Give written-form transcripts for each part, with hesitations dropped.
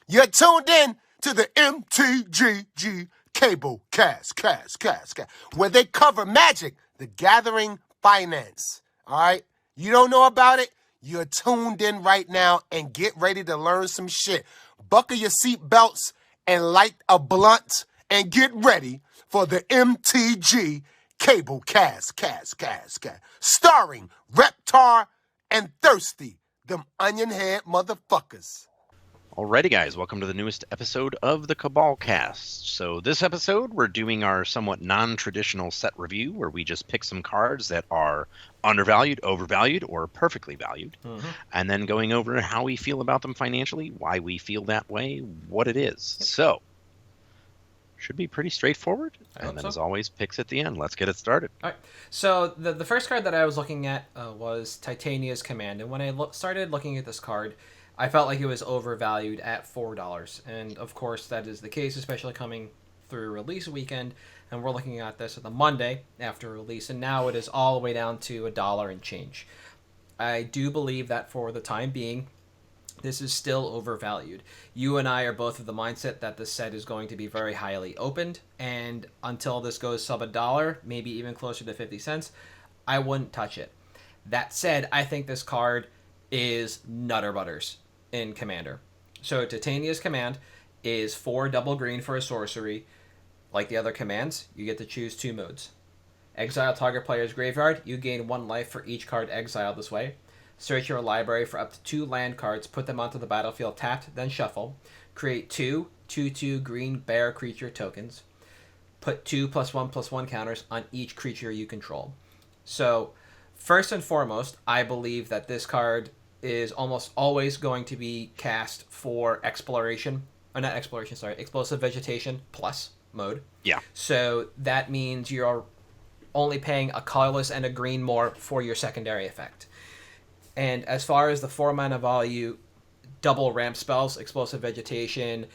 You're tuned in to the MtG Cable cast, where they cover Magic, the Gathering Finance. All right? You don't know about it? You're tuned in right now and get ready to learn some shit. Buckle your seat belts and light a blunt and get ready for the MtG Cable cast. Starring Reptar and Thirsty, them onion head motherfuckers. Alrighty, guys, welcome to the newest episode of the Cabal cast. So this episode, we're doing our somewhat non-traditional set review, where we just pick some cards that are undervalued, overvalued, or perfectly valued, and then going over how we feel about them financially, why we feel that way, what it is. So, should be pretty straightforward. And then, as always, picks at the end. Let's get it started. All right. So the first card that I was looking at was Titania's Command, and when I started looking at this card, I felt like it was overvalued at $4. And of course, that is the case, especially coming through release weekend. And we're looking at this at the Monday after release, and now it is all the way down to $1 and change. I do believe that for the time being, this is still overvalued. You and I are both of the mindset that this set is going to be very highly opened, and until this goes sub $1, maybe even closer to 50 cents, I wouldn't touch it. That said, I think this card is Nutter Butters in Commander. So Titania's Command is 4 double green for a sorcery. Like the other commands, you get to choose 2 modes. Exile target player's graveyard. You gain 1 life for each card exiled this way. Search your library for up to 2 land cards, put them onto the battlefield tapped, then shuffle. Create 2 2/2 green bear creature tokens. Put 2 +1/+1 counters on each creature you control. So, first and foremost, I believe that this card is almost always going to be cast for explosive vegetation plus mode. Yeah. So that means you're only paying a colorless and a green more for your secondary effect. And as far as the 4 mana value double ramp spells, explosive vegetation,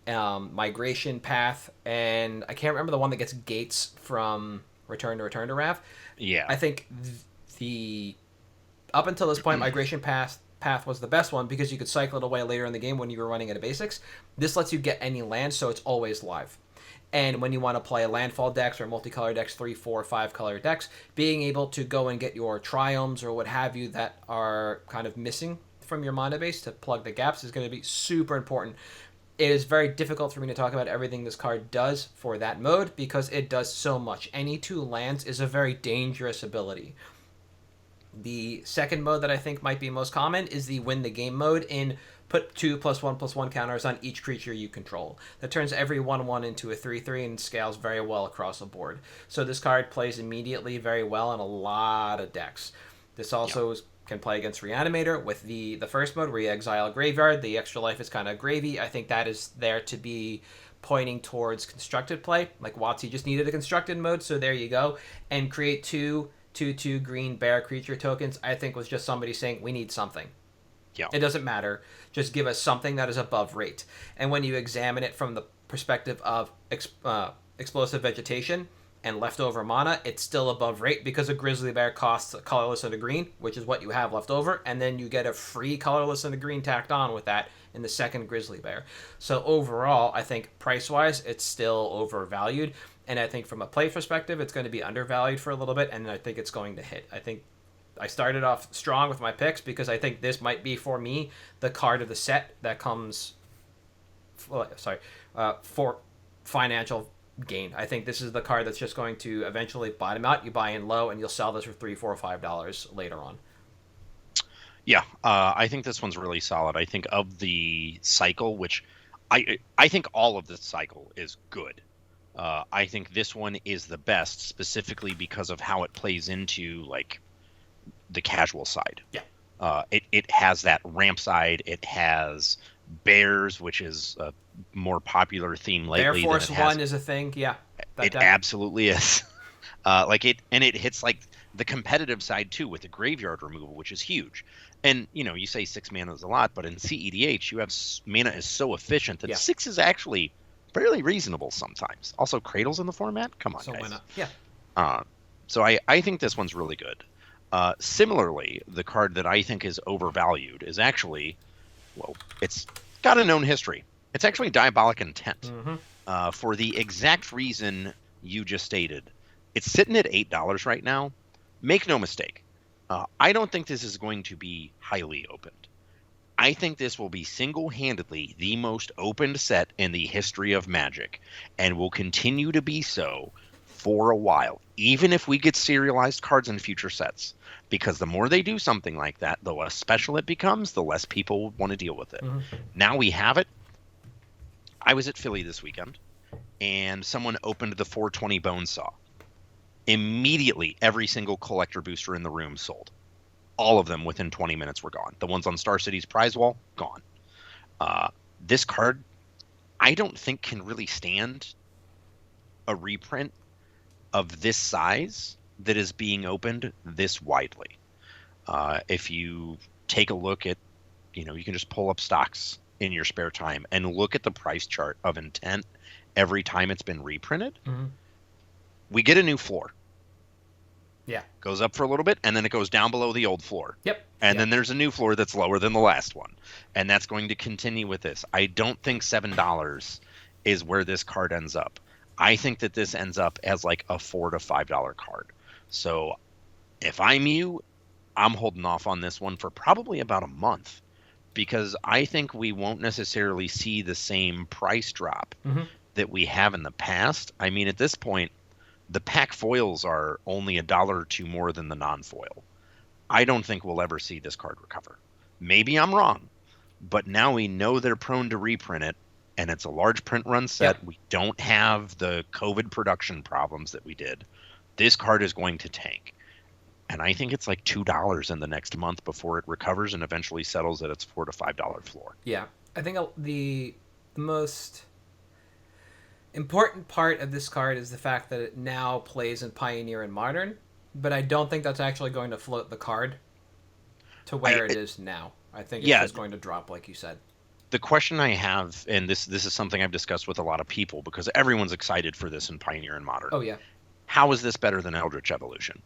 migration path, and I can't remember the one that gets gates from Return to Wrath. Yeah. I think the up until this point, migration path was the best one because you could cycle it away later in the game when you were running at a basics. This lets you get any land, so it's always live. And when you want to play a landfall decks or multicolor decks, 3, 4, 5 color decks, being able to go and get your triomes or what have you that are kind of missing from your mana base to plug the gaps is going to be super important. It is very difficult for me to talk about everything this card does for that mode because it does so much. Any 2 lands is a very dangerous ability. The second mode that I think might be most common is the win the game mode in put 2 +1/+1 counters on each creature you control. That turns every 1/1 into a 3/3 and scales very well across the board. So this card plays immediately very well in a lot of decks. This also can play against Reanimator with the first mode where you exile a graveyard. The extra life is kind of gravy. I think that is there to be pointing towards constructed play. Like WotC just needed a constructed mode, so there you go. And create 2 2/2 green bear creature tokens, I think was just somebody saying, we need something. Yeah. It doesn't matter. Just give us something that is above rate. And when you examine it from the perspective of explosive vegetation and leftover mana, it's still above rate because a grizzly bear costs a colorless and a green, which is what you have left over, and then you get a free colorless and a green tacked on with that in the second grizzly bear. So overall, I think price-wise, it's still overvalued. And I think from a play perspective, it's going to be undervalued for a little bit, and I think it's going to hit. I think I started off strong with my picks because I think this might be, for me, the card of the set that comes for financial gain. I think this is the card that's just going to eventually bottom out. You buy in low, and you'll sell this for $3, $4, $5 later on. Yeah, I think this one's really solid. I think of the cycle, which I think all of this cycle is good. I think this one is the best, specifically because of how it plays into like the casual side. Yeah. It has that ramp side. It has bears, which is a more popular theme lately. Bear Force 1 is a thing. Yeah. It absolutely is. It hits like the competitive side too with the graveyard removal, which is huge. And you say 6 mana is a lot, but in CEDH you have mana is so efficient that 6 is actually fairly reasonable sometimes. Also, Cradle's in the format. Come on, so guys. Why not? Yeah. So I think this one's really good. Similarly, the card that I think is overvalued is actually, well, it's got a known history. It's actually diabolic intent Mm-hmm. for the exact reason you just stated. It's sitting at $8 right now. Make no mistake. I don't think this is going to be highly opened. I think this will be single-handedly the most opened set in the history of Magic, and will continue to be so for a while, even if we get serialized cards in future sets. Because the more they do something like that, the less special it becomes, the less people want to deal with it. Mm-hmm. Now we have it. I was at Philly this weekend, and someone opened the 420 Bonesaw. Immediately, every single collector booster in the room sold. All of them within 20 minutes were gone. The ones on Star City's prize wall, gone. This card, I don't think can really stand a reprint of this size that is being opened this widely. If you take a look at, you can just pull up stocks in your spare time and look at the price chart of intent every time it's been reprinted. Mm-hmm. We get a new floor. Yeah. Goes up for a little bit, and then it goes down below the old floor. Yep. And Yep. then there's a new floor that's lower than the last one. And that's going to continue with this. I don't think $7 is where this card ends up. I think that this ends up as like a $4 to $5 card. So if I'm you, I'm holding off on this one for probably about a month, because I think we won't necessarily see the same price drop Mm-hmm. that we have in the past. I mean, at this point, the pack foils are only $1 or $2 more than the non-foil. I don't think we'll ever see this card recover. Maybe I'm wrong, but now we know they're prone to reprint it, and it's a large print run set. Yep. We don't have the COVID production problems that we did. This card is going to tank. And I think it's like $2 in the next month before it recovers and eventually settles at its $4 to $5 floor. Yeah. I think the most important part of this card is the fact that it now plays in Pioneer and Modern, but I don't think that's actually going to float the card to where it is now. I think it's just going to drop, like you said. The question I have, and this is something I've discussed with a lot of people because everyone's excited for this in Pioneer and Modern. Oh, yeah. How is this better than Eldritch Evolution?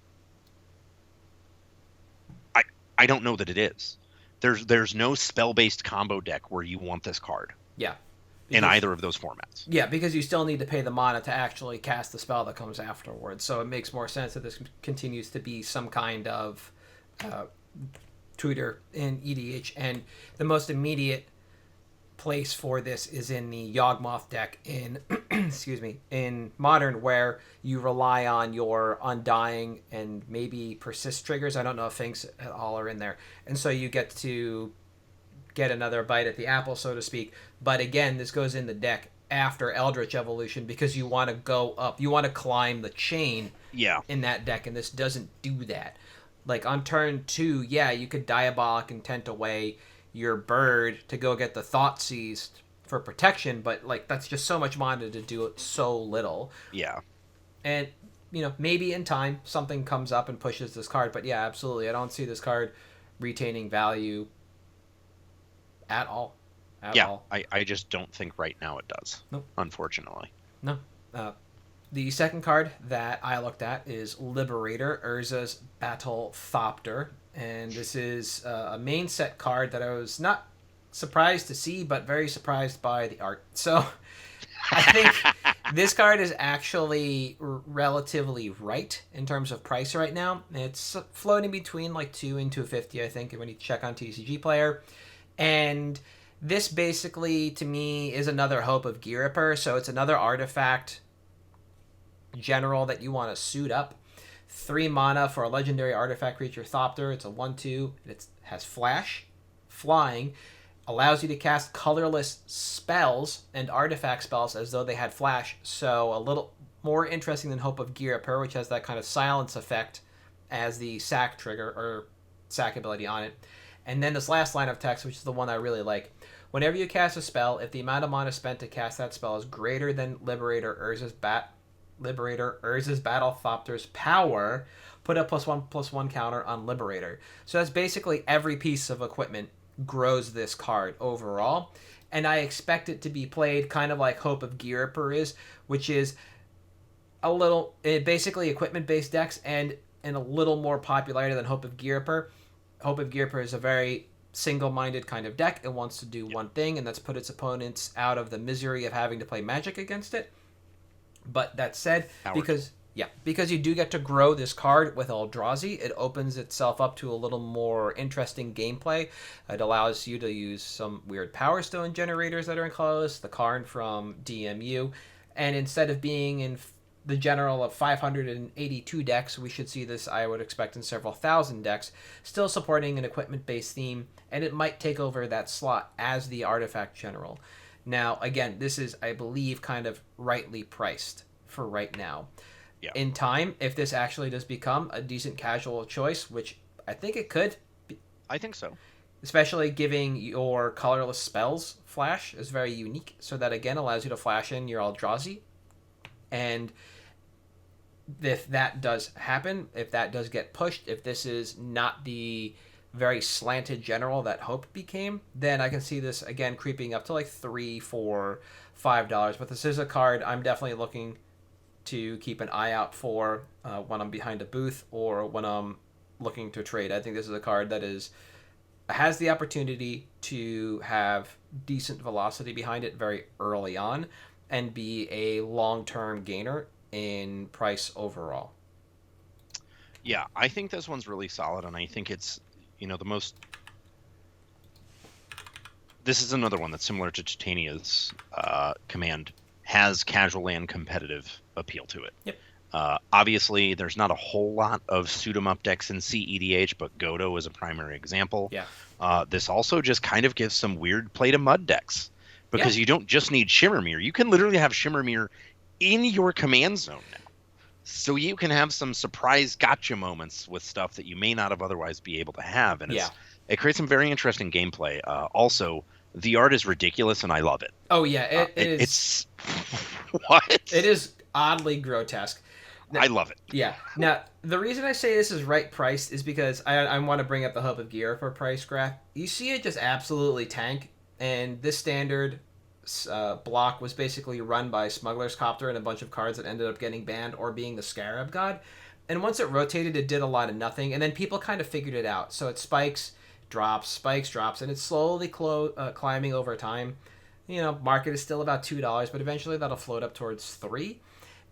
I don't know that it is. There's no spell-based combo deck where you want this card. Yeah. In either of those formats. Yeah, because you still need to pay the mana to actually cast the spell that comes afterwards. So it makes more sense that this continues to be some kind of tutor in EDH. And the most immediate place for this is in the Yawgmoth deck in excuse me, in Modern, where you rely on your Undying and maybe Persist triggers. I don't know if things at all are in there. And so you get to get another bite at the apple, so to speak. But again, this goes in the deck after Eldritch Evolution because you want to go up. You want to climb the chain in that deck, and this doesn't do that. Like on turn 2, yeah, you could Diabolic Intent away your bird to go get the Thoughtseize for protection, but like that's just so much mana to do it so little. Yeah. And maybe in time something comes up and pushes this card, but yeah, absolutely, I don't see this card retaining value at all. At all. I just don't think right now it does. Nope. Unfortunately. No. The second card that I looked at is Liberator, Urza's Battle Thopter. And this is a main set card that I was not surprised to see, but very surprised by the art. So I think this card is actually relatively right in terms of price right now. It's floating between like $2 and $2.50, I think, when you check on TCG Player. And this basically, to me, is another Hope of Gearripper. So it's another artifact general that you want to suit up. 3 mana for a legendary artifact creature, Thopter. It's a 1/2. It has flash, flying, allows you to cast colorless spells and artifact spells as though they had flash. So a little more interesting than Hope of Gearripper, which has that kind of silence effect as the sack trigger or sack ability on it. And then this last line of text, which is the one I really like. Whenever you cast a spell, if the amount of mana spent to cast that spell is greater than Liberator Urza's Battle Thopter's power, put a +1/+1 counter on Liberator. So that's basically every piece of equipment grows this card overall. And I expect it to be played kind of like Hope of Gearripper is, which is a little, basically equipment-based decks and a little more popularity than Hope of Gearripper. Hope of Gearripper is a very single-minded kind of deck. It wants to do one thing, and that's put its opponents out of the misery of having to play Magic against it. But that said, because you do get to grow this card with Eldrazi, it opens itself up to a little more interesting gameplay. It allows you to use some weird Power Stone generators that are enclosed, the Karn from DMU, and instead of being in the general of 582 decks, we should see this, I would expect, in several thousand decks, still supporting an equipment-based theme, and it might take over that slot as the artifact general. Now, again, this is, I believe, kind of rightly priced for right now. Yeah. In time, if this actually does become a decent casual choice, which I think it could. I think so. Especially giving your colorless spells flash is very unique, so that again allows you to flash in your Eldrazi. And if that does happen, if that does get pushed, if this is not the very slanted general that Hope became, then I can see this again creeping up to like $3, $4, $5. But this is a card I'm definitely looking to keep an eye out for when I'm behind a booth or when I'm looking to trade. I think this is a card that has the opportunity to have decent velocity behind it very early on and be a long-term gainer in price overall. Yeah, I think this one's really solid, and I think it's, the most... This is another one that's similar to Titania's command, has casual and competitive appeal to it. Yep. Obviously, there's not a whole lot of suit-em-up decks in CEDH, but Godo is a primary example. Yeah. This also just kind of gives some weird play-to-mud decks, because you don't just need Shimmermere. You can literally have Shimmermere in your command zone now. So you can have some surprise gotcha moments with stuff that you may not have otherwise be able to have. And it creates some very interesting gameplay. Also, the art is ridiculous, and I love it. Oh, yeah. It is. It's... What? It is oddly grotesque. Now, I love it. Yeah. Now, the reason I say this is right priced is because I want to bring up the Hope of Gear for price graph. You see it just absolutely tank, and this standard block was basically run by Smuggler's Copter and a bunch of cards that ended up getting banned or being the Scarab God. And once it rotated, it did a lot of nothing, and then people kind of figured it out. So it spikes, drops, and it's slowly climbing over time. Market is still about $2, but eventually that'll float up towards $3.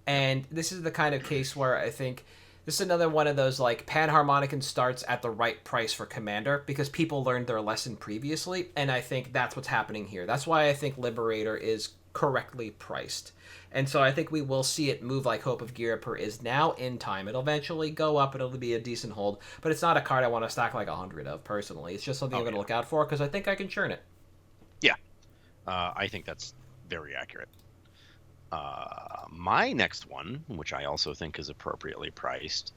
And this is the kind of case where I think this is another one of those like Panharmonicon starts at the right price for Commander because people learned their lesson previously, and I think that's what's happening here. That's why I think Liberator is correctly priced. And so I think we will see it move like Hope of Girapur is now in time. It'll eventually go up. It'll be a decent hold, but it's not a card I want to stack like 100 of personally. It's just something I'm going to look out for because I think I can churn it. Yeah. I think that's very accurate. My next one, which I also think is appropriately priced,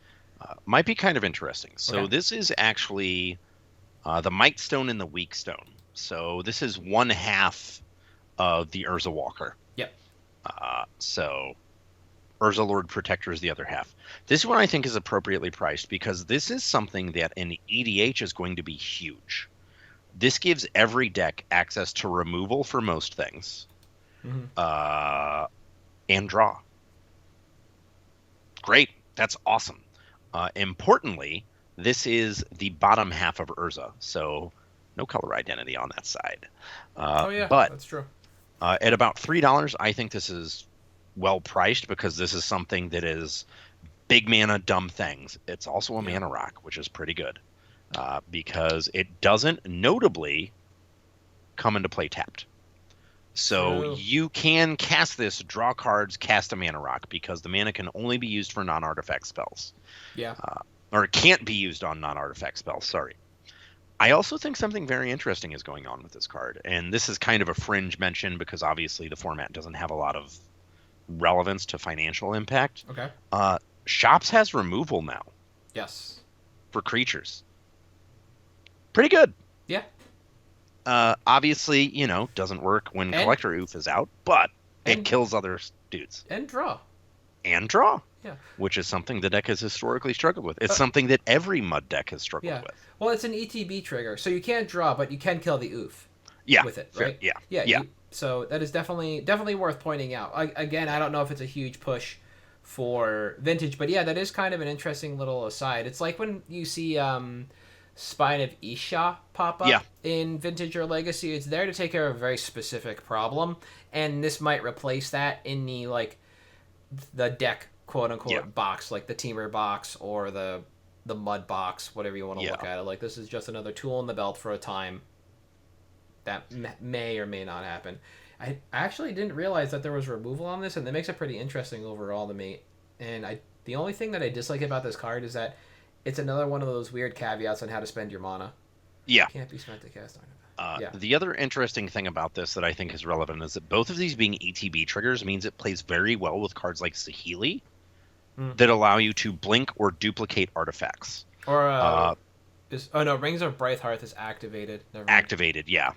might be kind of interesting. So This is actually the Might Stone and the Weak Stone. So this is one half of the Urza Walker. Yep. So Urza Lord Protector is the other half. This one I think is appropriately priced because this is something that in EDH is going to be huge. This gives every deck access to removal for most things. Mm-hmm. And draw. Great. That's awesome. Importantly, this is the bottom half of Urza, so no color identity on that side. But that's true. At about $3, I think this is well priced because this is something that is big mana, dumb things. It's also a mana rock, which is pretty good because it doesn't notably come into play tapped. So you can cast this, draw cards, cast a mana rock, because the mana can only be used for non-artifact spells. Yeah. Or it can't be used on non-artifact spells, sorry. I also think something very interesting is going on with this card, and this is kind of a fringe mention because obviously the format doesn't have a lot of relevance to financial impact. Okay. Shops has removal now. Yes. For creatures. Pretty good. Yeah. Obviously, doesn't work when Collector Oof is out, but it kills other dudes. And draw. Yeah. Which is something the deck has historically struggled with. It's something that every Mud deck has struggled with. Well, it's an ETB trigger, so you can't draw, but you can kill the Oof. Yeah. With it, right? Yeah. So that is definitely worth pointing out. Again, I don't know if it's a huge push for Vintage, but yeah, that is kind of an interesting little aside. It's like when you see Spine of Isha pop Yeah. up in Vintage or Legacy. It's there to take care of a very specific problem, and this might replace that in the like the deck quote unquote Yeah. box, like the Teamer box or the Mud box, whatever you want to Yeah. look at it. Like this is just another tool in the belt for a time that may or may not happen. I actually didn't realize that there was removal on this, and that makes it pretty interesting overall to me. And the only thing that I dislike about this card is that it's another one of those weird caveats on how to spend your mana. Yeah. Can't be spent to cast on it. The other interesting thing about this that I think is relevant is that both of these being ETB triggers means it plays very well with cards like Saheeli that allow you to blink or duplicate artifacts. Or Rings of Brighthearth is activated. Never mind. Activated, yeah.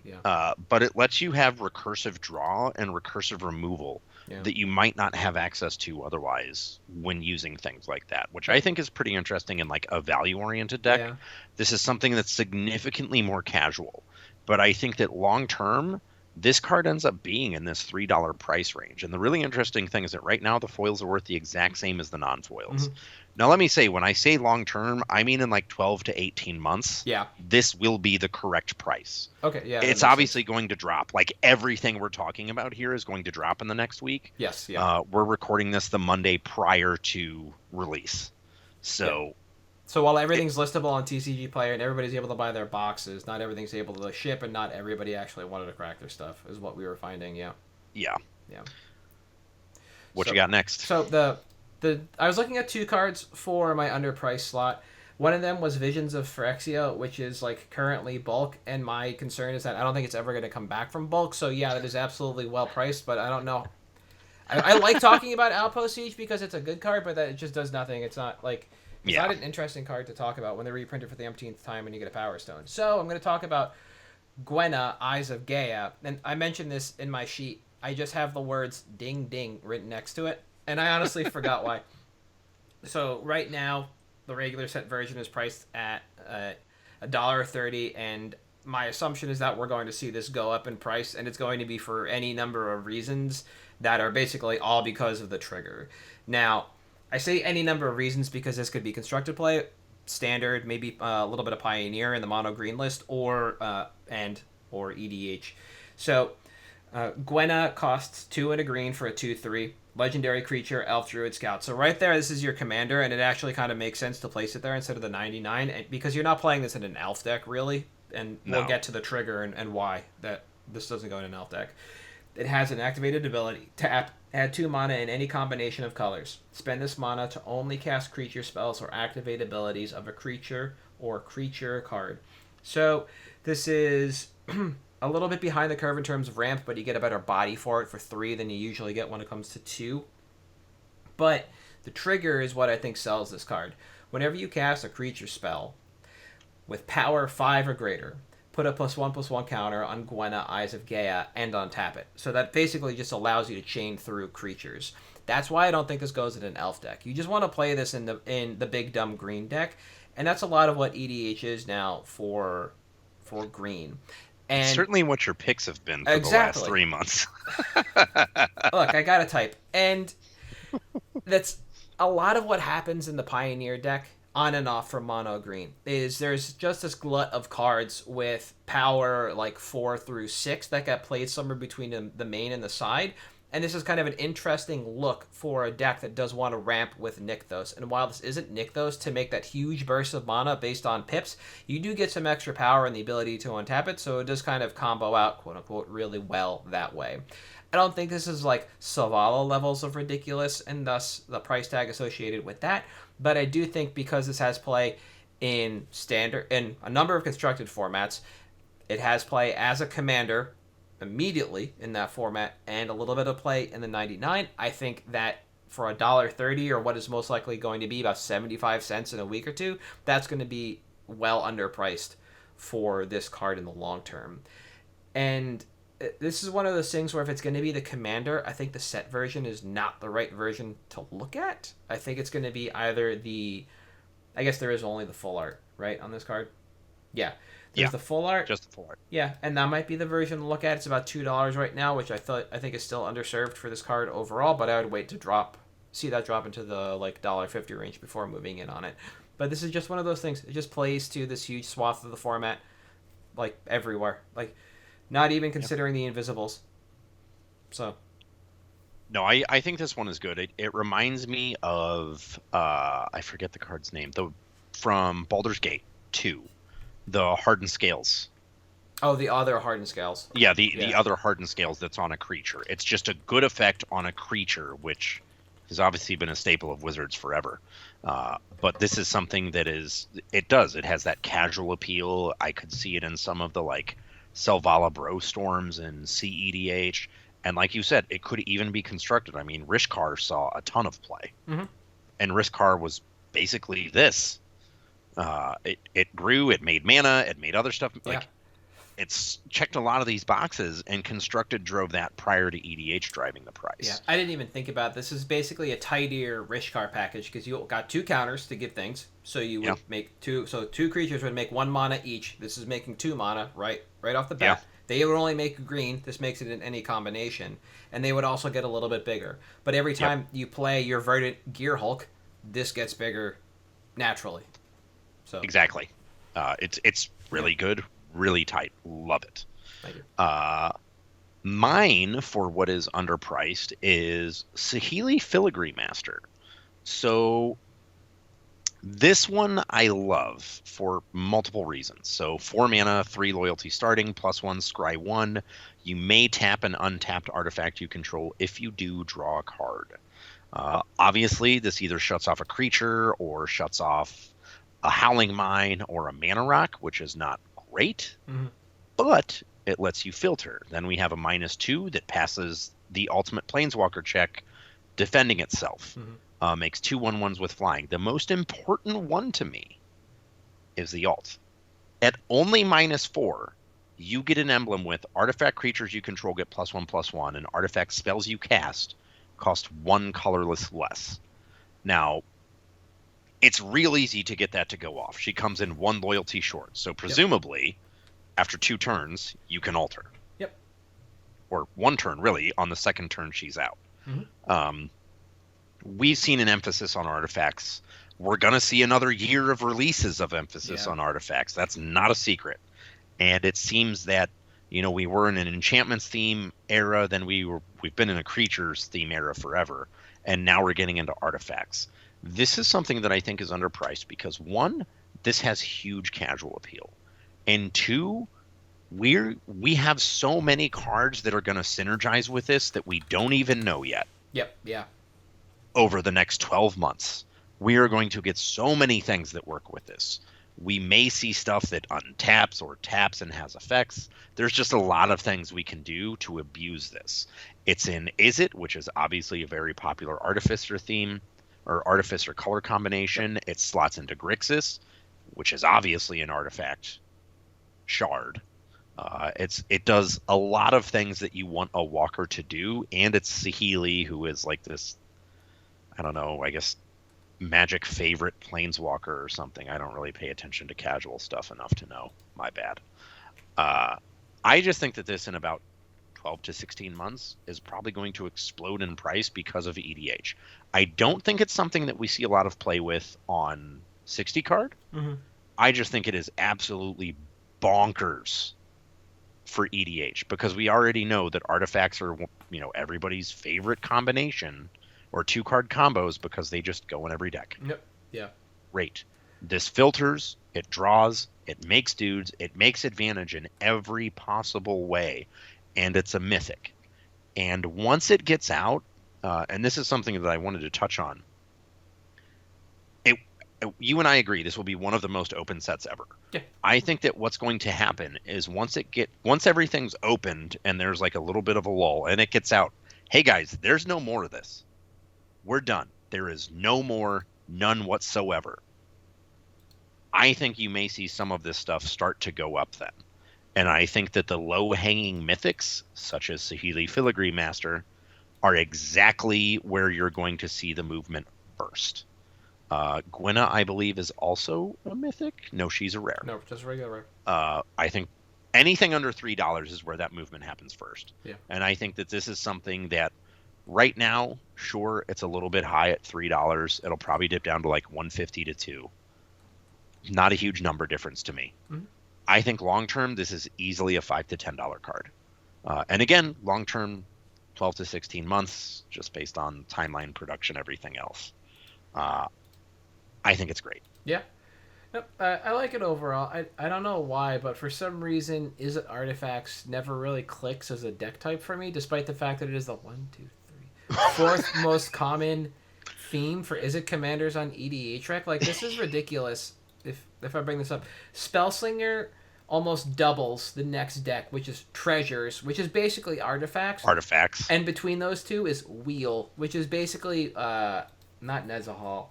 But it lets you have recursive draw and recursive removal that you might not have access to otherwise when using things like that, which I think is pretty interesting in like a value-oriented deck. Yeah. This is something that's significantly more casual. But I think that long term, this card ends up being in this $3 price range. And the really interesting thing is that right now the foils are worth the exact same as the non-foils. Mm-hmm. Now, let me say, when I say long term, I mean in like 12 to 18 months. Yeah. This will be the correct price. Okay, yeah. It's obviously going to drop. Like everything we're talking about here is going to drop in the next week. Yes, yeah. We're recording this the Monday prior to release. So. Yeah. So while everything's listable on TCG Player and everybody's able to buy their boxes, not everything's able to ship, and not everybody actually wanted to crack their stuff, is what we were finding. Yeah. Yeah. Yeah. What you got next? So I was looking at 2 cards for my underpriced slot. One of them was Visions of Phyrexia, which is like currently bulk, and my concern is that I don't think it's ever going to come back from bulk. So yeah, that is absolutely well priced, but I don't know. I like talking about Outpost Siege because it's a good card, but that it just does nothing. It's not like. It's not an interesting card to talk about when they reprint it for the umpteenth time and you get a Power Stone. So I'm going to talk about Gwenna, Eyes of Gaia. And I mentioned this in my sheet. I just have the words ding ding written next to it. And I honestly forgot why. So right now, the regular set version is priced at $1.30. And my assumption is that we're going to see this go up in price. And it's going to be for any number of reasons that are basically all because of the trigger. Now, I say any number of reasons because this could be constructed play, standard, maybe a little bit of Pioneer in the mono green list, or EDH. So Gwenna costs 2 and a green for a 2/3. Legendary creature, Elf Druid Scout. So right there, this is your commander, and it actually kind of makes sense to place it there instead of the 99, because you're not playing this in an Elf deck, really. And we'll get to the trigger and why that this doesn't go in an Elf deck. It has an activated ability to add 2 mana in any combination of colors. Spend this mana to only cast creature spells or activate abilities of a creature or creature card. So this is a little bit behind the curve in terms of ramp, but you get a better body for it for 3 than you usually get when it comes to 2. But the trigger is what I think sells this card. Whenever you cast a creature spell with power 5 or greater, put a +1/+1 counter on Gwenna, Eyes of Gaia, and untap it. So that basically just allows you to chain through creatures. That's why I don't think this goes in an Elf deck. You just want to play this in the big dumb green deck, and that's a lot of what EDH is now for green. And it's certainly what your picks have been for the last 3 months. Look, I gotta type, and that's a lot of what happens in the Pioneer deck. On and off from mono green is there's just this glut of cards with power like 4 through 6 that get played somewhere between the main and the side, and this is kind of an interesting look for a deck that does want to ramp with Nykthos. And while this isn't Nykthos to make that huge burst of mana based on pips, you do get some extra power and the ability to untap it, so it does kind of combo out quote unquote really well that way. I don't think this is like Savala levels of ridiculous and thus the price tag associated with that. But I do think because this has play in a number of constructed formats, it has play as a commander immediately in that format and a little bit of play in the 99. I think that for $1.30 or what is most likely going to be about 75 cents in a week or two, that's going to be well underpriced for this card in the long term. And this is one of those things where if it's going to be the commander, I think the set version is not the right version to look at. I think it's going to be either I guess there is only the full art, right, on this card? Yeah. There's the full art. Just the full art. Yeah, and that might be the version to look at. It's about $2 right now, which I think is still underserved for this card overall, but I would wait to see that drop into the like $1.50 range before moving in on it. But this is just one of those things. It just plays to this huge swath of the format, like everywhere. Like, not even considering the invisibles. So. No, I think this one is good. It reminds me of I forget the card's name. From Baldur's Gate 2, the hardened scales. Oh, the other hardened scales. Yeah, the other hardened scales that's on a creature. It's just a good effect on a creature, which has obviously been a staple of Wizards forever. But this is something that it has that casual appeal. I could see it in some of the like Selvala Bro Storms and CEDH. And like you said, it could even be constructed. I mean, Rishkar saw a ton of play. Mm-hmm. And Rishkar was basically this. It grew, it made mana, it made other stuff. Like, it's checked a lot of these boxes, and constructed drove that prior to EDH driving the price. Yeah, I didn't even think about this. Is basically a tidier Rishkar package because you got 2 counters to give things. So you would make 2. So 2 creatures would make 1 mana each. This is making 2 mana right off the bat. Yeah. They would only make green. This makes it in any combination. And they would also get a little bit bigger. But every time you play your Verdant Gear Hulk, this gets bigger naturally. So exactly. It's really good, really tight. Love it. Thank you. Mine, for what is underpriced, is Saheeli Filigree Master. So this one I love for multiple reasons. So 4 mana, 3 loyalty starting, +1 scry 1. You may tap an untapped artifact you control. If you do, draw a card. Obviously, this either shuts off a creature or shuts off a Howling Mine or a Mana Rock, which is not great, but it lets you filter. Then we have a -2 that passes the ultimate Planeswalker check, defending itself. Makes 2 1/1s with flying. The most important one to me is the alt. At only -4, you get an emblem with artifact creatures you control get +1/+1, and artifact spells you cast cost 1 colorless less. Now, it's real easy to get that to go off. She comes in 1 loyalty short, so presumably, after 2 turns, you can alter. Yep. Or 1 turn, really. On the 2nd turn, she's out. We've seen an emphasis on artifacts. We're going to see another year of releases of emphasis on artifacts. That's not a secret. And it seems that, we were in an enchantments theme era, then we've been in a creatures theme era forever, and now we're getting into artifacts. This is something that I think is underpriced because 1, this has huge casual appeal. And 2, we have so many cards that are going to synergize with this that we don't even know yet. Yep, yeah. Over the next 12 months, we are going to get so many things that work with this. We may see stuff that untaps or taps and has effects. There's just a lot of things we can do to abuse this. It's in Izzet, which is obviously a very popular Artificer theme, or Artificer color combination. It slots into Grixis, which is obviously an artifact shard. It does a lot of things that you want a walker to do, and it's Saheeli, who is like this, I don't know, I guess Magic favorite planeswalker or something. I don't really pay attention to casual stuff enough to know. My bad. I just think that this in about 12 to 16 months is probably going to explode in price because of EDH. I don't think it's something that we see a lot of play with on 60 card. I just think it is absolutely bonkers for EDH because we already know that artifacts are, everybody's favorite combination or 2-card combos because they just go in every deck. Yep. Yeah. Great. This filters, it draws, it makes dudes, it makes advantage in every possible way, and it's a mythic. And once it gets out, and this is something that I wanted to touch on, you and I agree this will be one of the most open sets ever. Yeah. I think that what's going to happen is once everything's opened and there's like a little bit of a lull and it gets out, hey guys, there's no more of this. We're done. There is no more, none whatsoever. I think you may see some of this stuff start to go up then. And I think that the low-hanging mythics, such as Saheeli Filigree Master, are exactly where you're going to see the movement first. Gwenna, I believe, is also a mythic. No, she's a rare. No, just a regular rare. I think anything under $3 is where that movement happens first. Yeah. And I think that this is something that right now, sure, it's a little bit high at $3. It'll probably dip down to like $150 to $2. Not a huge number difference to me. Mhm. I think long term, this is easily a $5 to $10 card. And again, long term, 12 to 16 months, just based on timeline, production, everything else. I think it's great. Yeah. Nope, I like it overall. I don't know why, but for some reason, Is It Artifacts never really clicks as a deck type for me, despite the fact that it is the fourth most common theme for Is It Commanders on EDH. Like, this is ridiculous. If I bring this up, Spellslinger almost doubles the next deck, which is Treasures, which is basically artifacts. Artifacts. And between those two is Wheel, which is basically not Nezahal,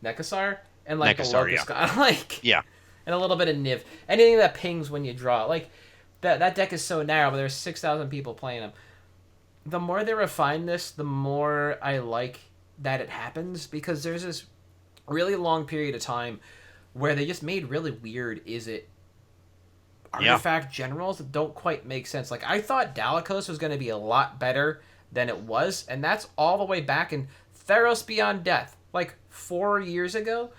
Nekasar, and like Nekasar, the Locust God, like yeah, and a little bit of Niv. Anything that pings when you draw, like that deck is so narrow, but there's 6,000 people playing them. The more they refine this, the more I like that it happens, because there's this really long period of time where they just made really weird artifact generals that don't quite make sense. Like, I thought Dalekos was going to be a lot better than it was, and that's all the way back in Theros Beyond Death, like 4 years ago.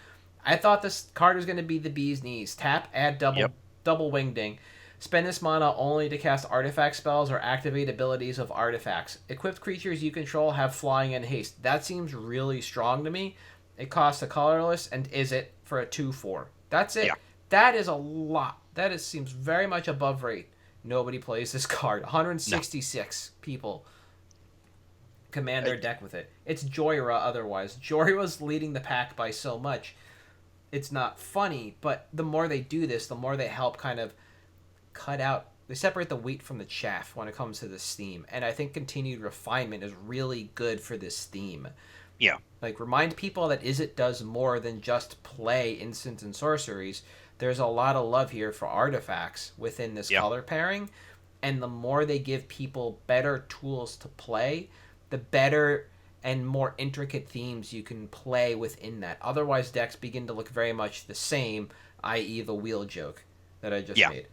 I thought this card was going to be the bee's knees. Tap, add double wingding. Spend this mana only to cast artifact spells or activate abilities of artifacts. Equipped creatures you control have flying and haste. That seems really strong to me. It costs a colorless and is it for a 2/4. That's it. Yeah. That is a lot. Seems very much above rate. Nobody plays this card. 166 people command their deck with it. It's Joyra otherwise. Joyra's leading the pack by so much. It's not funny, but the more they do this, the more they help kind of they separate the wheat from the chaff when it comes to this theme. And I think continued refinement is really good for this theme. Yeah. Like, remind people that Izzet does more than just play instants and sorceries. There's a lot of love here for artifacts within this color pairing. And the more they give people better tools to play, the better and more intricate themes you can play within that. Otherwise, decks begin to look very much the same, i.e. the wheel joke that I just made.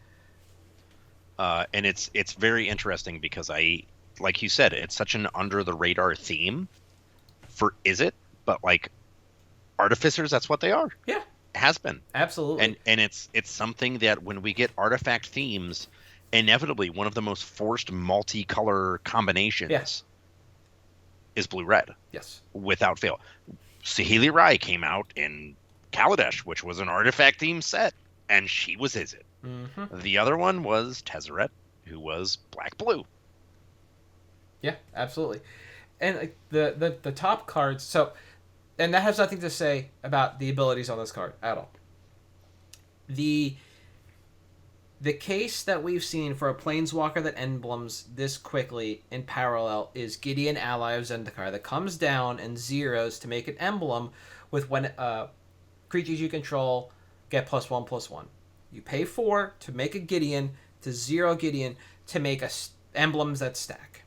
And it's very interesting because like you said, it's such an under the radar theme for Izzet, but like Artificers, that's what they are. Yeah. Has been. Absolutely. And it's something that when we get artifact themes, inevitably one of the most forced multicolor combinations is blue-red. Yes. Without fail. Saheeli Rai came out in Kaladesh, which was an artifact theme set, and she was Izzet. Mm-hmm. The other one was Tezzeret, who was black-blue. Yeah, absolutely. And like, the top cards, and that has nothing to say about the abilities on this card at all. The case that we've seen for a Planeswalker that emblems this quickly in parallel is Gideon, Ally of Zendikar, that comes down and zeros to make an emblem with when creatures you control get +1/+1. You pay 4 to make a Gideon, to zero Gideon, to make emblems that stack.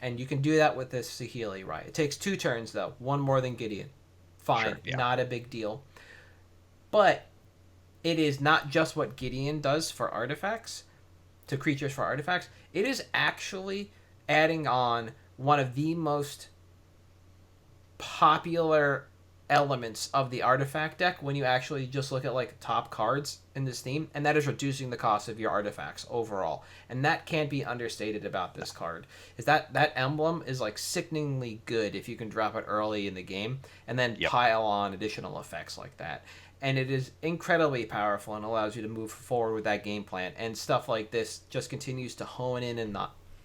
And you can do that with this Saheeli Rai. It takes 2 turns, though. 1 more than Gideon. Fine. Sure, not a big deal. But it is not just what Gideon does for artifacts, to creatures for artifacts. It is actually adding on one of the most popular elements of the artifact deck when you actually just look at like top cards in this theme, and that is reducing the cost of your artifacts overall. And that can't be understated about this card, is that emblem is like sickeningly good if you can drop it early in the game and then pile on additional effects like that. And it is incredibly powerful and allows you to move forward with that game plan. And stuff like this just continues to hone in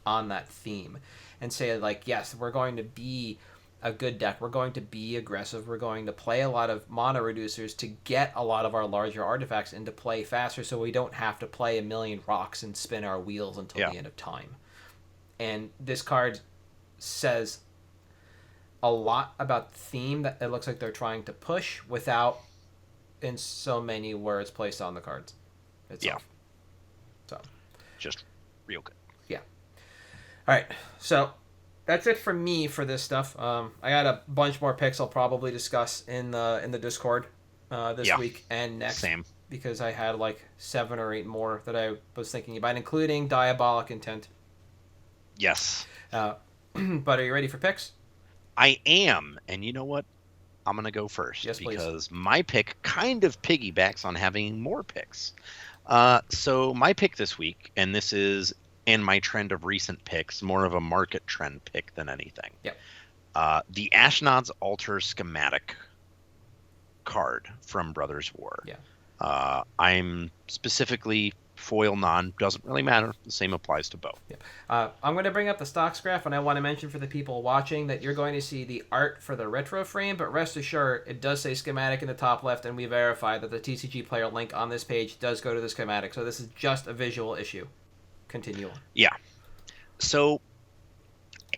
on that theme and say, like, yes, we're going to be a good deck. We're going to be aggressive. We're going to play a lot of mana reducers to get a lot of our larger artifacts into play faster, so we don't have to play a million rocks and spin our wheels until the end of time. And this card says a lot about the theme that it looks like they're trying to push without in so many words placed on the cards itself. So just real good. Yeah. All right. So that's it for me for this stuff. I got a bunch more picks I'll probably discuss in the Discord this week and next. Same. Because I had like 7 or 8 more that I was thinking about, including Diabolic Intent. Yes. But are you ready for picks? I am. And you know what? I'm going to go first Yes, please. because my pick kind of piggybacks on having more picks. So my pick this week, and this is in my trend of recent picks, more of a market trend pick than anything. Yep. The Ashnod's Altar schematic card from Brothers War. Yeah. I'm specifically foil non, doesn't really matter. The same applies to both. Yeah. I'm going to bring up the stocks graph, and I want to mention for the people watching that you're going to see the art for the retro frame, but rest assured, it does say schematic in the top left, and we verify that the TCG player link on this page does go to the schematic, so this is just a visual issue. Continue on. Yeah. So,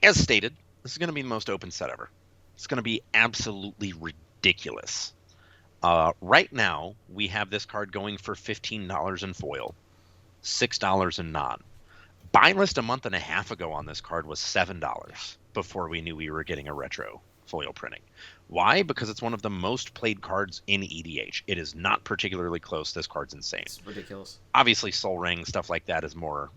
as stated, this is going to be the most open set ever. It's going to be absolutely ridiculous. Right now, we have this card going for $15 in foil, $6 in non. Buy list a month and a half ago on this card was $7 before we knew we were getting a retro foil printing. Why? Because it's one of the most played cards in EDH. It is not particularly close. This card's insane. It's ridiculous. Obviously, Soul Ring, stuff like that is more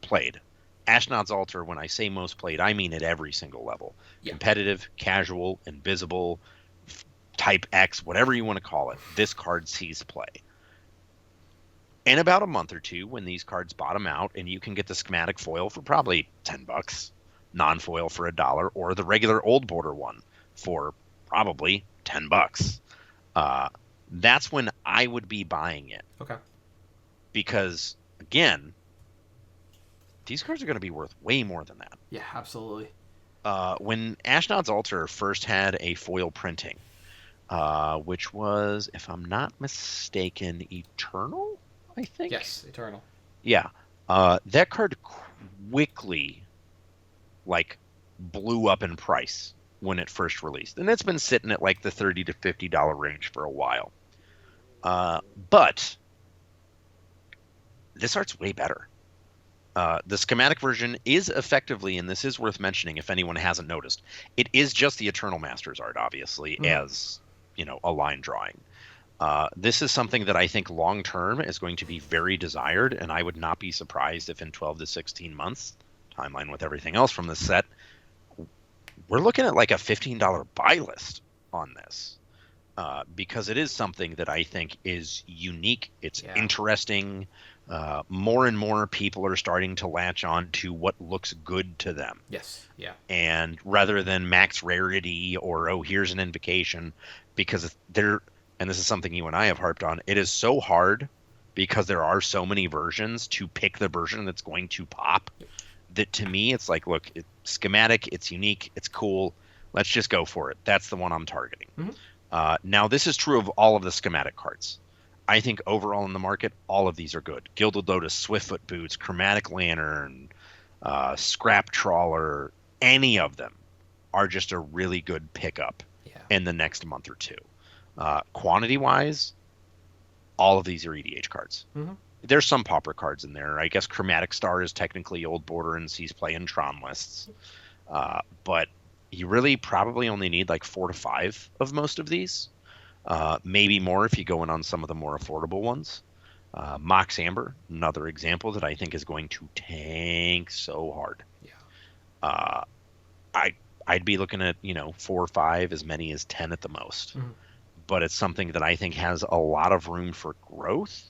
played. Ashnod's Altar, when I say most played, I mean at every single level. Yeah. Competitive, casual, invisible, type X, whatever you want to call it. This card sees play. In about a month or two, when these cards bottom out, and you can get the schematic foil for probably $10, non-foil for $1, or the regular old border one for probably $10. That's when I would be buying it. Okay. Because, again, these cards are going to be worth way more than that. Yeah, absolutely. When Ashnod's Altar first had a foil printing, which was, if I'm not mistaken, Eternal, I think? Yes, Eternal. Yeah. That card quickly, blew up in price when it first released. And it's been sitting at, the $30 to $50 range for a while. But this art's way better. The schematic version is effectively, and this is worth mentioning if anyone hasn't noticed, it is just the Eternal Masters art, obviously, as, a line drawing. This is something that I think long-term is going to be very desired, and I would not be surprised if in 12 to 16 months, timeline with everything else from this set, we're looking at a $15 buy list on this. Because it is something that I think is unique. It's interesting. More and more people are starting to latch on to what looks good to them. Yes, yeah. And rather than max rarity or, oh, here's an invocation, because and this is something you and I have harped on, it is so hard because there are so many versions to pick the version that's going to pop that to me it's look, it's schematic, it's unique, it's cool, let's just go for it. That's the one I'm targeting. Mm-hmm. Now, this is true of all of the schematic cards. I think overall in the market, all of these are good. Gilded Lotus, Swiftfoot Boots, Chromatic Lantern, Scrap Trawler, any of them are just a really good pickup in the next month or two. Quantity-wise, all of these are EDH cards. Mm-hmm. There's some Pauper cards in there. I guess Chromatic Star is technically Old Border and sees play in Tron lists. But you really probably only need 4 to 5 of most of these. Maybe more if you go in on some of the more affordable ones. Mox Amber, another example that I think is going to tank so hard. Yeah. I'd be looking at 4 or 5, as many as 10 at the most. Mm-hmm. But it's something that I think has a lot of room for growth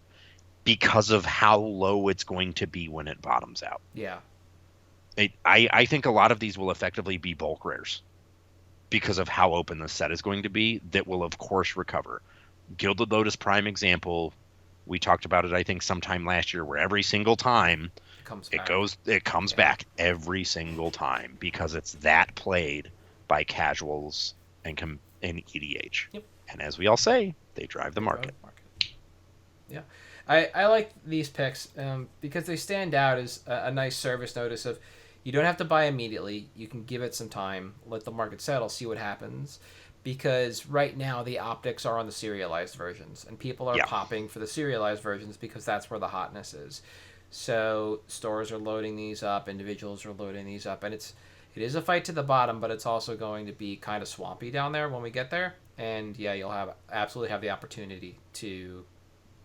because of how low it's going to be when it bottoms out. Yeah. I think a lot of these will effectively be bulk rares because of how open the set is going to be that will, of course, recover. Gilded Lotus prime example. We talked about it, I think, sometime last year, where every single time it comes back every single time because it's that played by casuals and EDH. Yep. And as we all say, they drive the market. Yeah. I like these picks because they stand out as a nice service notice of you don't have to buy immediately. You can give it some time, let the market settle, see what happens. Because right now the optics are on the serialized versions, and people are popping for the serialized versions because that's where the hotness is. So stores are loading these up, individuals are loading these up, and it is a fight to the bottom, but it's also going to be kind of swampy down there when we get there. And yeah, you'll absolutely have the opportunity to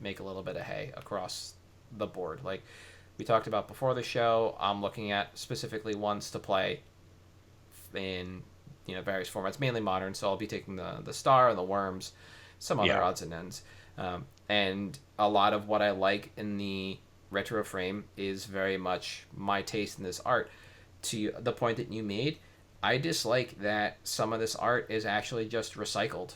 make a little bit of hay across the board. Like we talked about before the show, I'm looking at specifically ones to play in various formats, mainly modern. So I'll be taking the star and the worms, some other odds and ends. And a lot of what I like in the retro frame is very much my taste in this art. To the point that you made, I dislike that some of this art is actually just recycled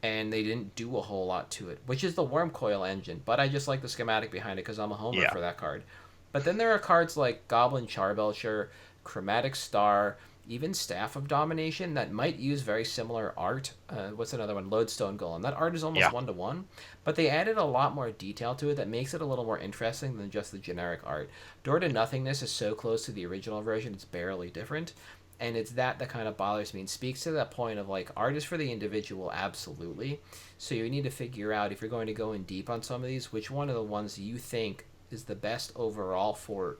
and they didn't do a whole lot to it, which is the worm coil engine. But I just like the schematic behind it because I'm a homer for that card. But then there are cards like Goblin Charbelcher, Chromatic Star, even Staff of Domination that might use very similar art. What's another one? Lodestone Golem. That art is almost 1-to-1, but they added a lot more detail to it that makes it a little more interesting than just the generic art. Door to Nothingness is so close to the original version, it's barely different. And it's that kind of bothers me and speaks to that point of like art is for the individual, absolutely. So you need to figure out if you're going to go in deep on some of these, which one of the ones you think is the best overall for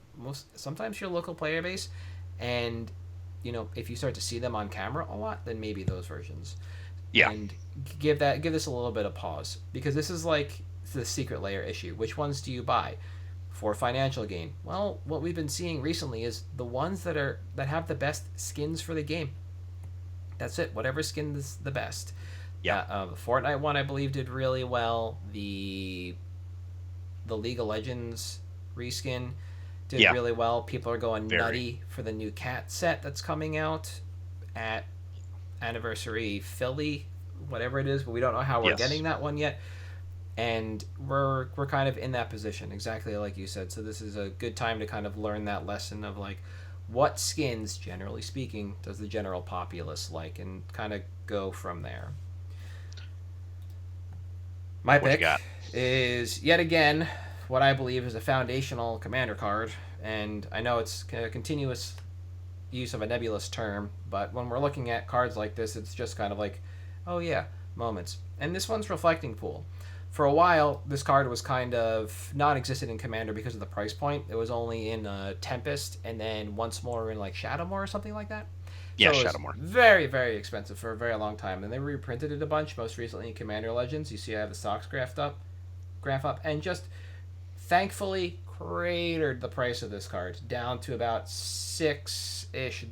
sometimes your local player base. And if you start to see them on camera a lot, then maybe those versions. Yeah. And give this a little bit of pause, because this is like the secret layer issue. Which ones do you buy for financial gain? Well, what we've been seeing recently is the ones that have the best skins for the game. That's it. Whatever skin is the best. Yeah. The Fortnite one, I believe, did really well. The League of Legends reskin did really well. People are going nutty for the new cat set that's coming out at Anniversary Philly, whatever it is, but we don't know how we're getting that one yet. And we're kind of in that position, exactly like you said. So this is a good time to kind of learn that lesson of like, what skins, generally speaking, does the general populace like, and kind of go from there. My pick is yet again what I believe is a foundational commander card, and I know it's a continuous use of a nebulous term, but when we're looking at cards like this, it's just kind of like, oh yeah, moments. And this one's Reflecting Pool. For a while, this card was kind of non-existent in Commander because of the price point. It was only in Tempest, and then once more in like Shadowmoor or something like that. Yeah, so Shadowmoor. Very, very expensive for a very long time. And they reprinted it a bunch, most recently in Commander Legends. You see I have the stocks graph up, and just thankfully cratered the price of this card down to about $6-ish.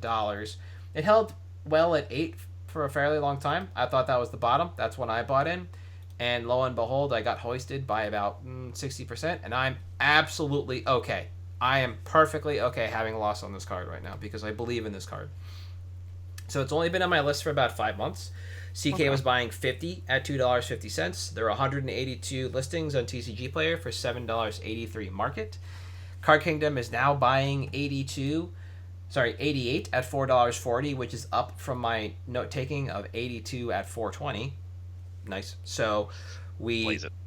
It held well at $8 for a fairly long time. I thought that was the bottom. That's when I bought in. And lo and behold, I got hoisted by about 60%, and I'm absolutely okay. I am perfectly okay having a loss on this card right now because I believe in this card. So it's only been on my list for about 5 months. CK was buying 50 at $2.50. There are 182 listings on TCG Player for $7.83 market. Card Kingdom is now buying 88 at $4.40, which is up from my note taking of 82 at $4.20. Nice. So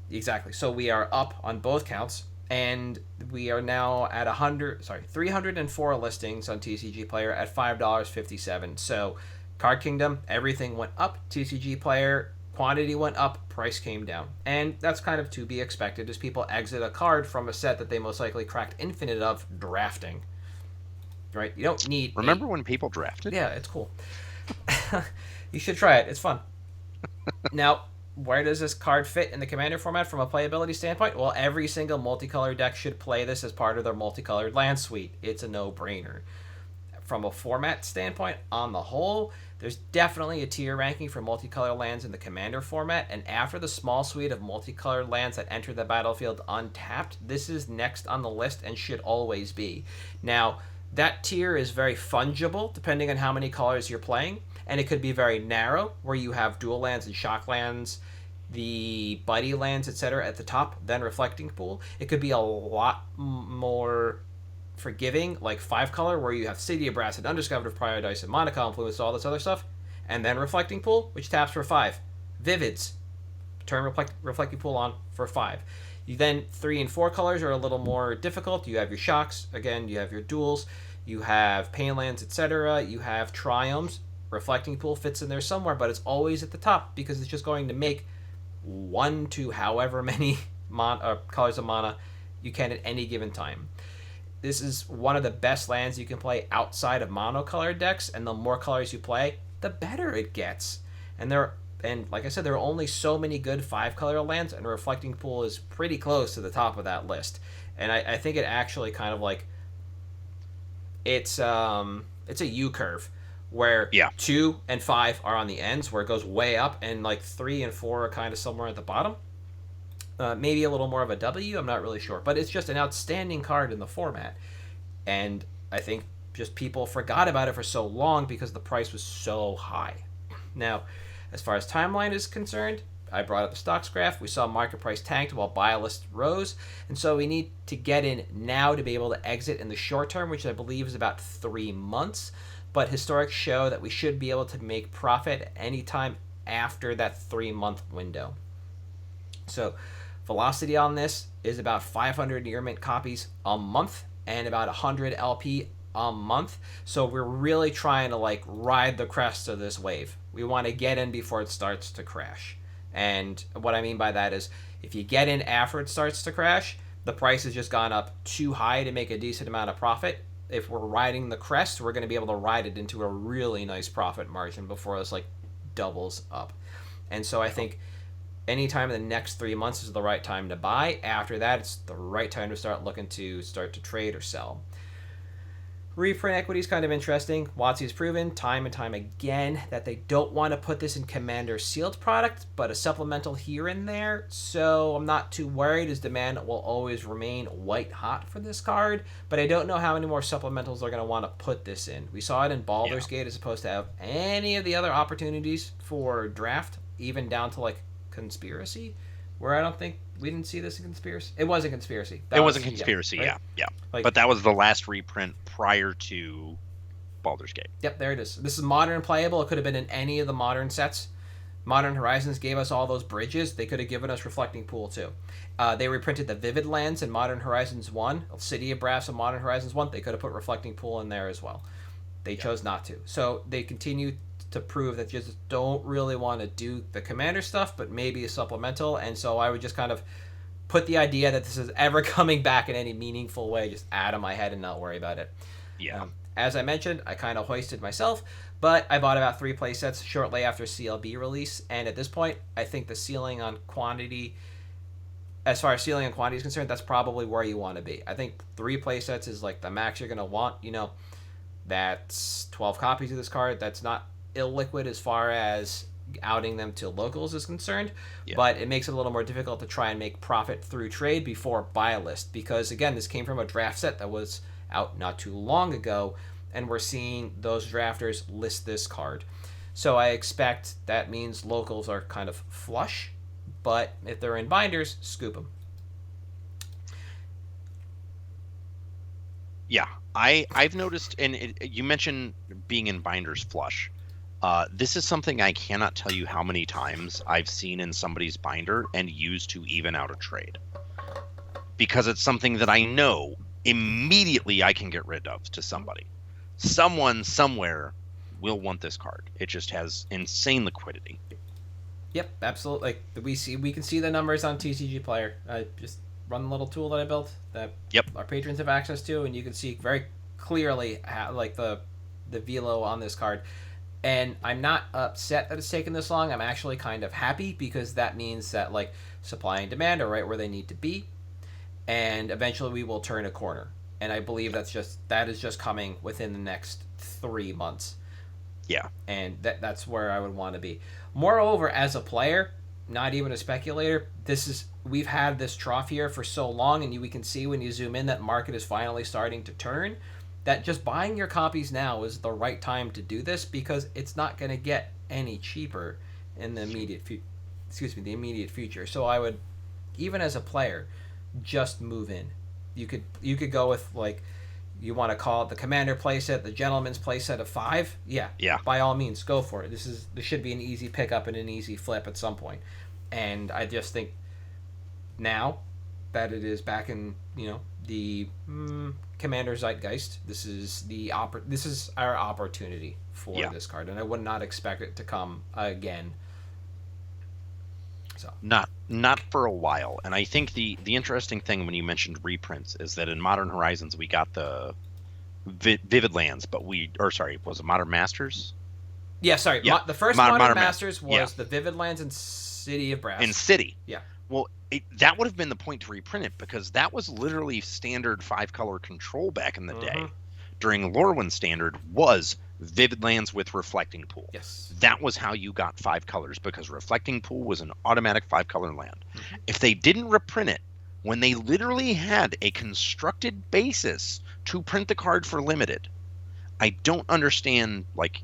exactly. So we are up on both counts, and we are now at 304 listings on TCG Player at $5.57. So Card Kingdom, everything went up. TCG Player, quantity went up, price came down. And that's kind of to be expected as people exit a card from a set that they most likely cracked infinite of drafting. Right? You don't need... Remember when people drafted? Yeah, it's cool. You should try it. It's fun. Now, where does this card fit in the Commander format from a playability standpoint? Well, every single multicolored deck should play this as part of their multicolored land suite. It's a no-brainer. From a format standpoint, on the whole, there's definitely a tier ranking for multicolored lands in the Commander format, and after the small suite of multicolored lands that enter the battlefield untapped, this is next on the list and should always be. Now, that tier is very fungible depending on how many colors you're playing, and it could be very narrow, where you have dual lands and shock lands, the buddy lands, etc. at the top, then Reflecting Pool. It could be a lot more forgiving, like 5-color, where you have City of Brass and Undiscovered of Paradise and Monica Influence, all this other stuff, and then Reflecting Pool, which taps for 5. Vivids, turn Reflecting Pool on for 5. You then 3 and 4 colors are a little more difficult. You have your shocks, again, you have your duels, you have pain lands, etc. You have triomes. Reflecting Pool fits in there somewhere, but it's always at the top because it's just going to make 1 to however many colors of mana you can at any given time. This is one of the best lands you can play outside of monocolored decks, and the more colors you play, the better it gets. And like I said, there are only so many good 5-color lands, and Reflecting Pool is pretty close to the top of that list. And I think it actually kind of like it's a U curve, where Yeah. 2 and 5 are on the ends, where it goes way up, and like 3 and 4 are kind of somewhere at the bottom. Maybe a little more of a W, I'm not really sure. But it's just an outstanding card in the format. And I think just people forgot about it for so long because the price was so high. Now, as far as timeline is concerned, I brought up the stocks graph. We saw market price tanked while buy list rose. And so we need to get in now to be able to exit in the short term, which I believe is about 3 months. But historics show that we should be able to make profit anytime after that 3-month window. So velocity on this is about 500 near mint copies a month and about 100 LP a month. So we're really trying to like ride the crest of this wave. We want to get in before it starts to crash. And what I mean by that is if you get in after it starts to crash, the price has just gone up too high to make a decent amount of profit. If we're riding the crest, we're going to be able to ride it into a really nice profit margin before this like doubles up. And so I think anytime in the next 3 months is the right time to buy. After that, it's the right time to start looking to start to trade or sell. Reprint equity is kind of interesting. WotC has proven time and time again that they don't want to put this in Commander sealed product, but a supplemental here and there. So I'm not too worried as demand will always remain white hot for this card, but I don't know how many more supplementals they're going to want to put this in. We saw it in Baldur's Gate as opposed to have any of the other opportunities for draft, even down to like Conspiracy, where I don't think we didn't see this in Conspiracy. It wasn't Conspiracy. It wasn't Conspiracy, right? yeah. Like, but that was the last reprint prior to Baldur's Gate. Yep, there it is. This is modern playable. It could have been in any of the modern sets. Modern Horizons gave us all those bridges. They could have given us Reflecting Pool too. They reprinted the Vivid Lands in Modern Horizons 1. City of Brass in Modern Horizons 1. They could have put Reflecting Pool in there as well. They chose not to. So they continue to prove that you just don't really want to do the Commander stuff, but maybe a supplemental. And so I would just kind of put the idea that this is ever coming back in any meaningful way just out of my head and not worry about it. Yeah. As I mentioned, I kind of hoisted myself, but I bought about 3 play sets shortly after CLB release. And at this point, I think the ceiling on quantity, as far as ceiling on quantity is concerned, that's probably where you want to be. I think 3 play sets is like the max you're going to want. You know, that's 12 copies of this card. That's not illiquid as far as outing them to locals is concerned, but it makes it a little more difficult to try and make profit through trade before buy a list, because again, this came from a draft set that was out not too long ago, and we're seeing those drafters list this card. So I expect that means locals are kind of flush, but if they're in binders, scoop them. Yeah, I've noticed, and you mentioned being in binders flush. This is something I cannot tell you how many times I've seen in somebody's binder and used to even out a trade. Because it's something that I know immediately I can get rid of to somebody. Someone somewhere will want this card. It just has insane liquidity. Yep, absolutely. Like we can see the numbers on TCG Player. I just run the little tool that I built that our patrons have access to, and you can see very clearly how, like the velo on this card. And I'm not upset that it's taken this long. I'm actually kind of happy, because that means that like supply and demand are right where they need to be, and eventually we will turn a corner. And I believe that is just coming within the next 3 months. Yeah. And that's where I would want to be. Moreover, as a player, not even a speculator, we've had this trough here for so long, and we can see when you zoom in that market is finally starting to turn. That just buying your copies now is the right time to do this, because it's not going to get any cheaper in the immediate future. So I would, even as a player, just move in. You could go with, like, you want to call it the Commander playset, the Gentleman's playset of 5. Yeah. By all means, go for it. This should be an easy pickup and an easy flip at some point. And I just think now that it is back in, the Commander zeitgeist, this is our opportunity for this card, and I would not expect it to come again. So not for a while. And I think the interesting thing when you mentioned reprints is that in Modern Horizons we got the Vivid Lands, but was it Modern Masters? Yeah, sorry. Yeah. The first Modern Masters was the Vivid Lands and City of Brass. In City. Yeah. Well, that would have been the point to reprint it, because that was literally standard 5-color control back in the day. During Lorwyn Standard was Vivid Lands with Reflecting Pool. Yes. That was how you got 5 colors, because Reflecting Pool was an automatic 5-color land. Mm-hmm. If they didn't reprint it, when they literally had a constructed basis to print the card for limited, I don't understand, like,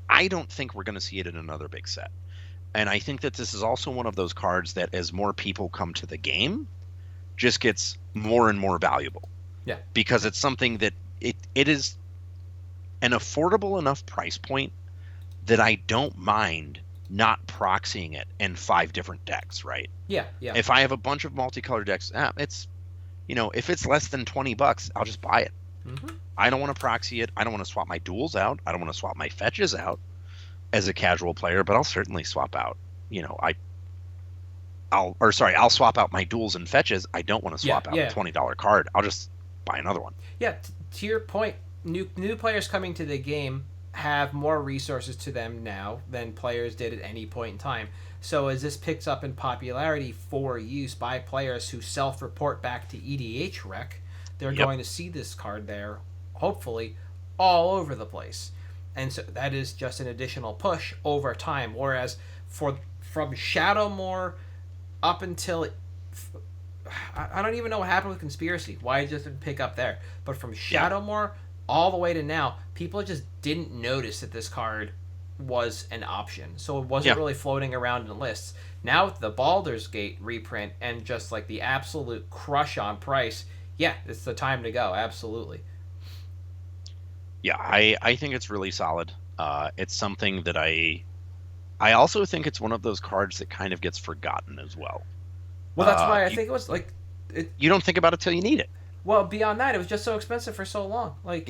I don't think we're going to see it in another big set. And I think that this is also one of those cards that, as more people come to the game, just gets more and more valuable. Yeah. Because it's something that it is an affordable enough price point that I don't mind not proxying it in 5 different decks, right? Yeah, yeah. If I have a bunch of multicolored decks, it's, if it's less than $20, I'll just buy it. Mm-hmm. I don't want to proxy it. I don't want to swap my duels out. I don't want to swap my fetches out as a casual player, but I'll certainly swap out, I'll swap out my duels and fetches. I don't want to swap out a $20 card. I'll just buy another one. Yeah, to your point, new players coming to the game have more resources to them now than players did at any point in time. So as this picks up in popularity for use by players who self-report back to EDH Rec, they're going to see this card there, hopefully, all over the place. And so that is just an additional push over time. Whereas from Shadowmoor up until... I don't even know what happened with Conspiracy, why it just didn't pick up there. But from Shadowmoor all the way to now, people just didn't notice that this card was an option. So it wasn't really floating around in lists. Now with the Baldur's Gate reprint and just like the absolute crush on price, it's the time to go. Absolutely. Yeah, I think it's really solid. It's something that I also think it's one of those cards that kind of gets forgotten as well. Well, that's why I think it was like... You don't think about it till you need it. Well, beyond that, it was just so expensive for so long. Like,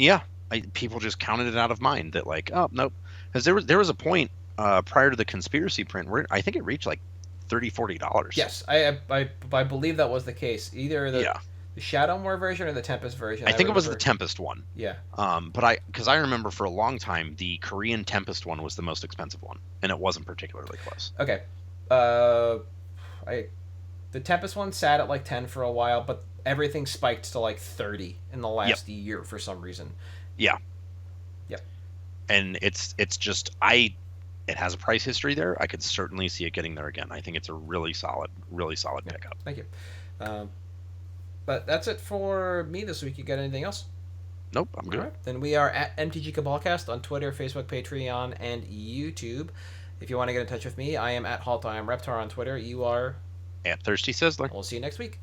people just counted it out of mind that, like, oh, nope. Because there was a point prior to the Conspiracy print where I think it reached like $30-$40. Yes, I believe that was the case. Either the Shadowmoor version or the Tempest version. I think it was the Tempest one. Yeah. Because I remember for a long time the Korean Tempest one was the most expensive one, and it wasn't particularly close. Okay. The Tempest one sat at like 10 for a while, but everything spiked to like 30 in the last year for some reason. Yeah. Yep. And it's just it has a price history there. I could certainly see it getting there again. I think it's a really solid pickup. Thank you. But that's it for me this week. You got anything else? Nope, I'm good. All right. Then we are at MtG Cabalcast on Twitter, Facebook, Patreon, and YouTube. If you want to get in touch with me, I am at Halt I am Reptar on Twitter. You are... at Thirsty Sizzler. We'll see you next week.